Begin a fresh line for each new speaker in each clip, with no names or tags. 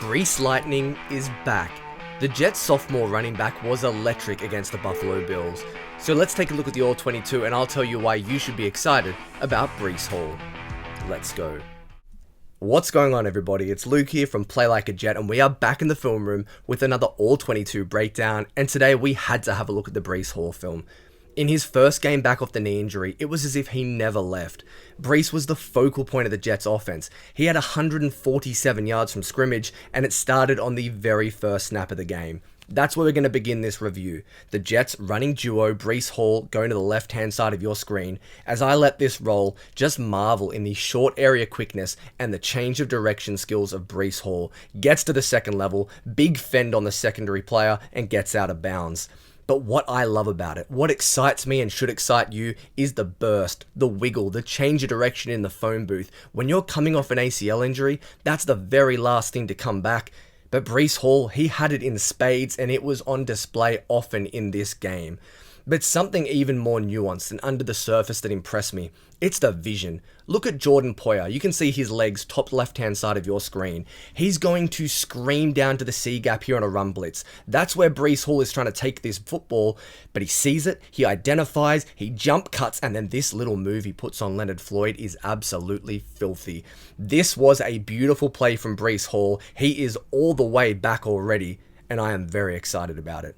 Breece Lightning is back. The Jets' sophomore running back was electric against the Buffalo Bills. So let's take a look at the All-22 and I'll tell you why you should be excited about Breece Hall. Let's go. What's going on, everybody? It's Luke here from Play Like a Jet, and we are back in the film room with another All-22 breakdown, and today we had to have a look at the Breece Hall film. In his first game back off the knee injury, it was as if he never left. Breece was the focal point of the Jets' offense. He had 147 yards from scrimmage, and it started on the very first snap of the game. That's where we're going to begin this review. The Jets running duo, Breece Hall, going to the left-hand side of your screen. As I let this roll, just marvel in the short area quickness and the change of direction skills of Breece Hall. Gets to the second level, big fend on the secondary player, and gets out of bounds. But what I love about it, what excites me and should excite you, is the burst, the wiggle, the change of direction in the phone booth. When you're coming off an ACL injury, that's the very last thing to come back. But Breece Hall, he had it in spades, and it was on display often in this game. But something even more nuanced and under the surface that impressed me, it's the vision. Look at Jordan Poyer. You can see his legs top left-hand side of your screen. He's going to scream down to the C gap here on a run blitz. That's where Breece Hall is trying to take this football, but he sees it, he identifies, he jump cuts, and then this little move he puts on Leonard Floyd is absolutely filthy. This was a beautiful play from Breece Hall. He is all the way back already, and I am very excited about it.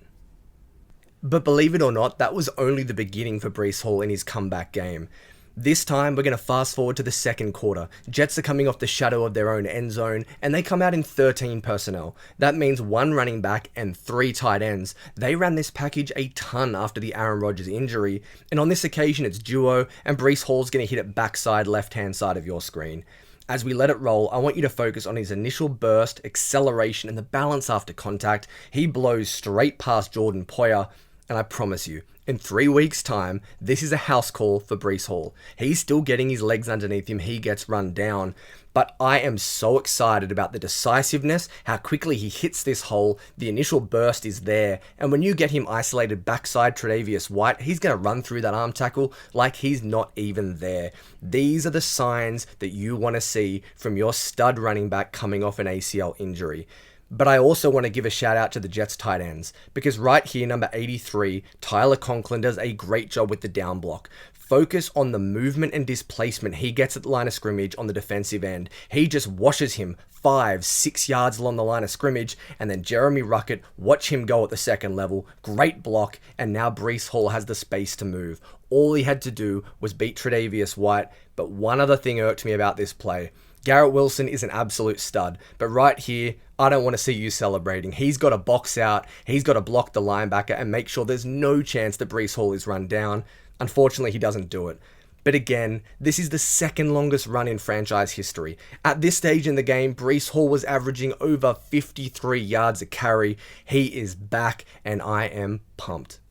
But believe it or not, that was only the beginning for Breece Hall in his comeback game. This time, we're going to fast forward to the second quarter. Jets are coming off the shadow of their own end zone, and they come out in 13 personnel. That means 1 running back and 3 tight ends. They ran this package a ton after the Aaron Rodgers injury, and on this occasion it's duo, and Breece Hall's going to hit it backside left-hand side of your screen. As we let it roll, I want you to focus on his initial burst, acceleration, and the balance after contact. He blows straight past Jordan Poyer, and I promise you, in 3 weeks' time, this is a house call for Breece Hall. He's still getting his legs underneath him, he gets run down, but I am so excited about the decisiveness, how quickly he hits this hole, the initial burst is there, and when you get him isolated backside Tre'Davious White, he's going to run through that arm tackle like he's not even there. These are the signs that you want to see from your stud running back coming off an ACL injury. But I also want to give a shout out to the Jets tight ends, because right here, number 83, Tyler Conklin does a great job with the down block. Focus on the movement and displacement he gets at the line of scrimmage on the defensive end. He just washes him 5-6 yards along the line of scrimmage, and then Jeremy Ruckert, watch him go at the second level. Great block, and now Breece Hall has the space to move. All he had to do was beat Tre'Davious White, but one other thing irked me about this play. Garrett Wilson is an absolute stud, but right here, I don't want to see you celebrating. He's got to box out, he's got to block the linebacker and make sure there's no chance that Breece Hall is run down. Unfortunately, he doesn't do it. But again, this is the second longest run in franchise history. At this stage in the game, Breece Hall was averaging over 53 yards a carry. He is back, and I am pumped.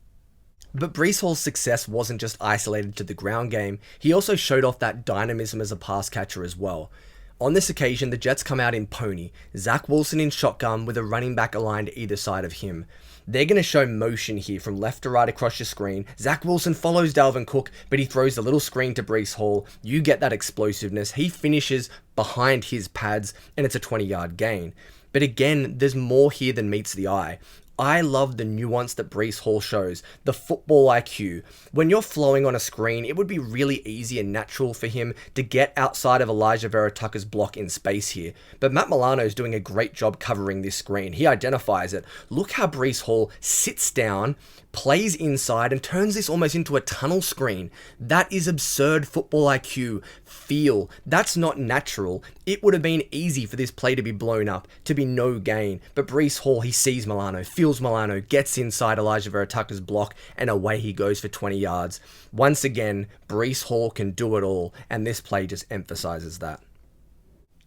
But Breece Hall's success wasn't just isolated to the ground game. He also showed off that dynamism as a pass catcher as well. On this occasion, the Jets come out in pony, Zach Wilson in shotgun with a running back aligned either side of him. They're going to show motion here from left to right across your screen. Zach Wilson follows Dalvin Cook, but he throws the little screen to Breece Hall. You get that explosiveness. He finishes behind his pads, and it's a 20-yard gain. But again, there's more here than meets the eye. I love the nuance that Breece Hall shows, the football IQ. When you're flowing on a screen, it would be really easy and natural for him to get outside of Elijah Vera Tucker's block in space here. But Matt Milano's doing a great job covering this screen. He identifies it. Look how Breece Hall sits down, plays inside, and turns this almost into a tunnel screen. That is absurd football IQ. Feel. That's not natural. It would have been easy for this play to be blown up, to be no gain. But Breece Hall, he sees Milano, feels Milano, gets inside Elijah Vera Tucker's block, and away he goes for 20 yards. Once again, Breece Hall can do it all, and this play just emphasizes that.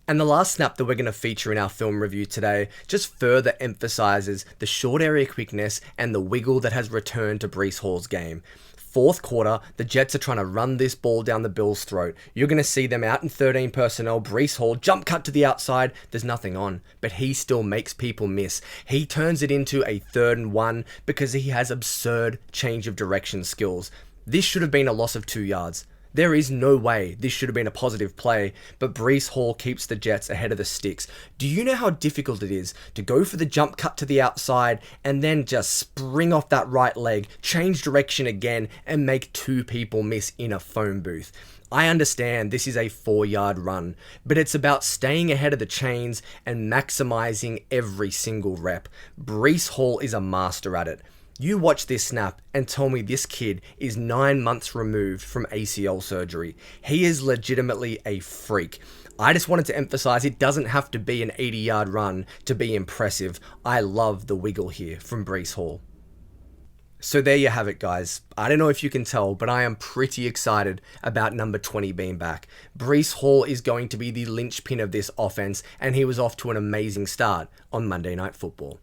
And the last snap that we're going to feature in our film review today just further emphasizes the short area quickness and the wiggle that has returned to Breece Hall's game. Fourth quarter, the Jets are trying to run this ball down the Bills' throat. You're going to see them out in 13 personnel. Breece Hall, jump cut to the outside. There's nothing on, but he still makes people miss. He turns it into a 3rd and 1 because he has absurd change of direction skills. This should have been a loss of 2 yards. There is no way this should have been a positive play, but Breece Hall keeps the Jets ahead of the sticks. Do you know how difficult it is to go for the jump cut to the outside and then just spring off that right leg, change direction again, and make two people miss in a phone booth? I understand this is a 4-yard run, but it's about staying ahead of the chains and maximizing every single rep. Breece Hall is a master at it. You watch this snap and tell me this kid is 9 months removed from ACL surgery. He is legitimately a freak. I just wanted to emphasize it doesn't have to be an 80-yard run to be impressive. I love the wiggle here from Breece Hall. So there you have it, guys. I don't know if you can tell, but I am pretty excited about number 20 being back. Breece Hall is going to be the linchpin of this offense, and he was off to an amazing start on Monday Night Football.